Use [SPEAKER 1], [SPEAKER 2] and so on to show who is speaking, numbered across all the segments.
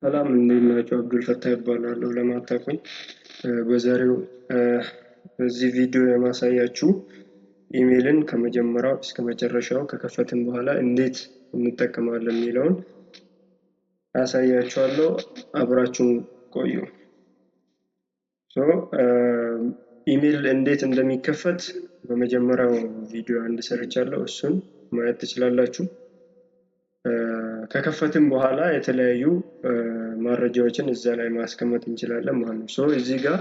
[SPEAKER 1] ሰላም እንዴት ናችሁ? አብዱል ፈታህ እባላለሁ ለማታውቁኝ። በዛሬው በዚህ ቪዲዮ የማሳያችሁ ኢሜልን ከመጀመሪያው እስከ መጨረሻው ከከፈትን በኋላ እንዴት እንጠቀማለን የሚለውን አሳያችኋለሁ። አብራችሁን ቆዩ። ኢሜል እንዴት እንደሚከፈት በመጀመሪያው ቪዲዮ አንድ ሰርቻለሁ፣ እሱን ማየት ትችላላችሁ። ከከፈትን በኋላ የተለያዩ መረጃዎችን እዛ ላይ ማስቀመጥ እንችላለን ማለት ነው። እዚህ ጋር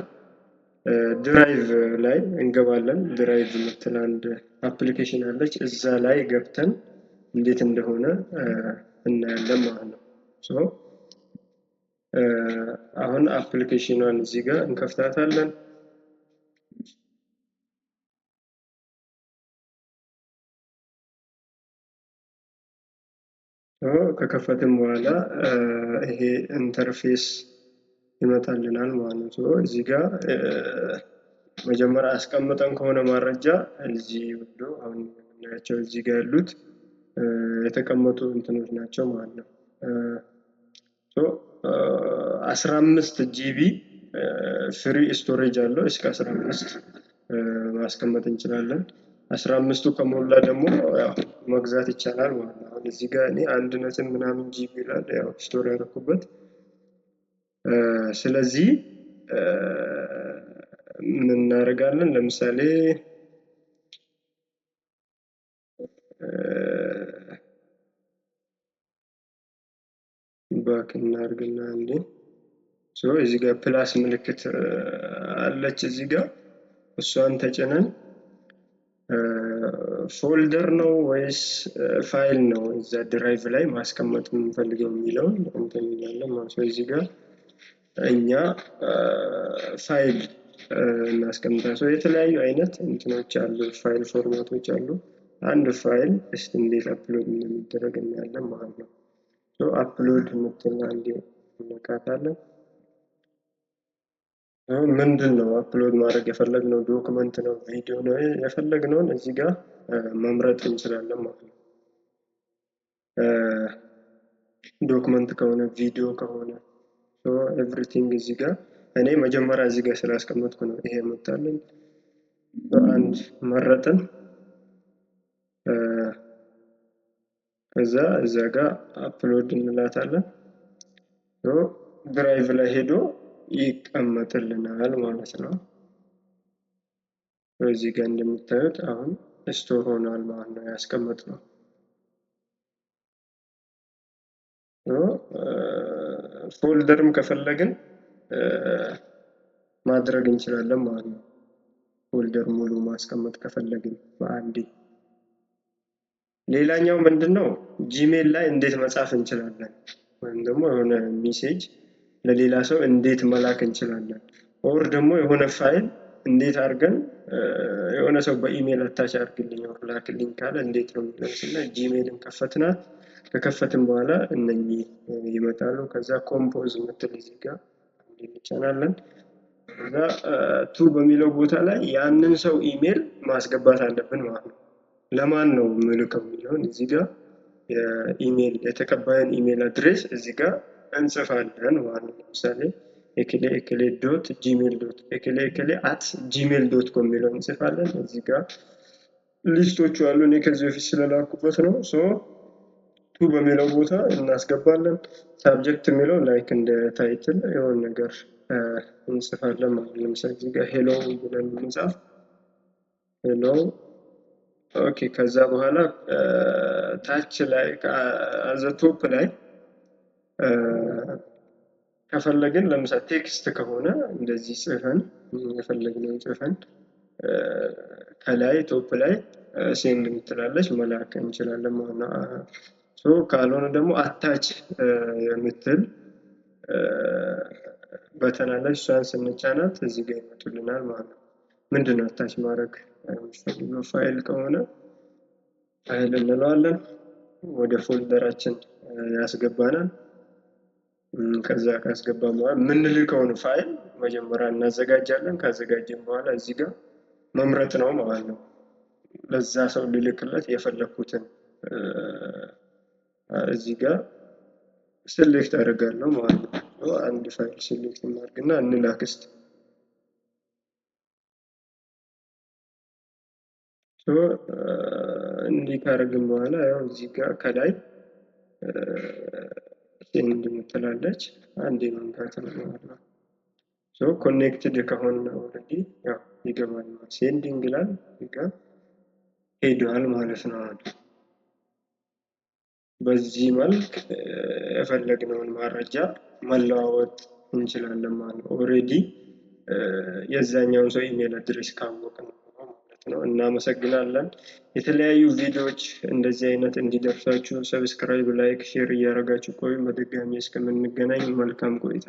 [SPEAKER 1] ድራይቭ ላይ እንገባለን። ድራይቭ የምትል አንድ አፕሊኬሽን አለች። እዛ ላይ ገብተን እንዴት እንደሆነ እናያለን ማለት ነው። አሁን አፕሊኬሽኗን እዚህ ጋር እንከፍታታለን። ከከፈትን በኋላ ይሄ ኢንተርፌስ ይመጣልናል ማለት ነው። እዚህ ጋር መጀመሪያ አስቀምጠን ከሆነ መረጃ እዚህ ወዶ አሁን የምናያቸው እዚህ ጋር ያሉት የተቀመጡ እንትኖች ናቸው ማለት ነው። 15 ጂቢ ፍሪ ስቶሬጅ አለው። እስከ 15 ማስቀመጥ እንችላለን። 15ቱ ከሞላ ደግሞ ያው መግዛት ይቻላል ማለት ነው። አሁን እዚህ ጋር እኔ 1 ምናምን ጂቢ ይላል ያው ስቶር ያደረኩበት። ስለዚህ ምን እናደርጋለን? ለምሳሌ ባክ እናድርግና እንዴ እዚህ ጋር ፕላስ ምልክት አለች። እዚህ ጋር እሷን ተጭነን ፎልደር ነው ወይስ ፋይል ነው እዛ ድራይቭ ላይ ማስቀመጥ የምንፈልገው የሚለውን እንትን እንላለን ማለት ነው። እዚህ ጋር እኛ ፋይል እናስቀምጣለን። የተለያዩ አይነት እንትኖች አሉ፣ ፋይል ፎርማቶች አሉ። አንድ ፋይል እስቲ እንዴት አፕሎድ እንደሚደረግ እናያለን ማለት ነው። አፕሎድ የምትል አንዴ እንነካታለን። ምንድን ነው አፕሎድ ማድረግ የፈለግነው? ዶክመንት ነው ቪዲዮ ነው የፈለግነውን እዚህ ጋር መምረጥ እንችላለን ማለት ነው። ዶክመንት ከሆነ ቪዲዮ ከሆነ ኤቭሪቲንግ እዚህ ጋር እኔ መጀመሪያ እዚህ ጋር ስላስቀመጥኩ ነው ይሄ መጣልኝ። በአንድ መረጥን። ከዛ እዛ ጋር አፕሎድ እንላታለን። ድራይቭ ላይ ሄዶ ይቀመጥልናል ማለት ነው። እዚህ ጋር እንደምታዩት አሁን ስቶር ሆኗል ማለት ነው ያስቀመጥነው። ፎልደርም ከፈለግን ማድረግ እንችላለን ማለት ነው። ፎልደር ሙሉ ማስቀመጥ ከፈለግን በአንዴ። ሌላኛው ምንድነው ጂሜል ላይ እንዴት መጻፍ እንችላለን፣ ወይም ደግሞ የሆነ ሜሴጅ ለሌላ ሰው እንዴት መላክ እንችላለን፣ ኦር ደግሞ የሆነ ፋይል እንዴት አድርገን የሆነ ሰው በኢሜል አታች አድርግልኝ ኦር ላክልኝ ካለ እንዴት ነው የሚለውና ጂሜልን ከፈትናት። ከከፈትን በኋላ እነኚህ ይመጣሉ። ከዛ ኮምፖዝ የምትል እዚህ ጋር እንጫናለን። ከዛ ቱ በሚለው ቦታ ላይ ያንን ሰው ኢሜል ማስገባት አለብን ማለት ነው። ለማን ነው ምልከው የሚለውን እዚህ ጋር የኢሜል የተቀባዩን ኢሜል አድሬስ እዚህ ጋር እንጽፋለን ማለት ነው። ለምሳሌ ekele@gmail.com የሚለውን እንጽፋለን። እዚህ ጋር ሊስቶቹ አሉ። እኔ ከዚህ በፊት ስለላኩበት ነው። ቱ በሚለው ቦታ እናስገባለን። ሳብጀክት የሚለው ላይክ እንደ ታይትል የሆነ ነገር እንጽፋለን ማለት ነው። ለምሳሌ እዚህ ጋር ሄሎ ብለን እንጻፍ። ሄሎ ኦኬ። ከዛ በኋላ ታች ላይ አዘ ቶፕ ላይ ከፈለግን ለምሳሌ ቴክስት ከሆነ እንደዚህ ጽፈን የፈለግነውን ጽፈን ከላይ ቶፕ ላይ ሴንድ የምትላለች መላክ እንችላለን ማለት ነው። ካልሆነ ደግሞ አታች የምትል በተን አለች። እሷን ስንጫናት እዚህ ጋር ይመጡልናል ማለት ነው። ምንድነው አታች ማድረግ የምንፈልገው? ፋይል ከሆነ ፋይል እንለዋለን። ወደ ፎልደራችን ያስገባናል። ከዛ ካስገባን በኋላ የምንልከውን ፋይል መጀመሪያ እናዘጋጃለን። ካዘጋጀን በኋላ እዚህ ጋር መምረጥ ነው ማለት ነው። ለዛ ሰው ልልክለት የፈለኩትን እዚህ ጋር ሴሌክት አደርጋለሁ ማለት ነው። አንድ ፋይል ሴሌክት እናድርግና እንላክ እስቲ። እንዲህ ካደረግን በኋላ ያው እዚህ ጋር ከላይ ሴንድ የምትላለች አንዴ መንካት ነው ማለት ነው። ኮኔክትድ ከሆነ ኦልሬዲ ያው ይገባል ማለት ሴንዲንግ ይላል ጋር ሄዷል ማለት ነው። በዚህ መልክ የፈለግነውን መረጃ መለዋወጥ እንችላለን ማለት ነው። ኦልሬዲ የዛኛውን ሰው ኢሜል አድሬስ ካወቅን ማለት ነው። እናመሰግናለን። የተለያዩ ቪዲዮዎች እንደዚህ አይነት እንዲደርሳችሁ ሰብስክራይብ፣ ላይክ፣ ሼር እያደረጋችሁ ቆዩ። በድጋሚ እስከምንገናኝ መልካም ቆይታ።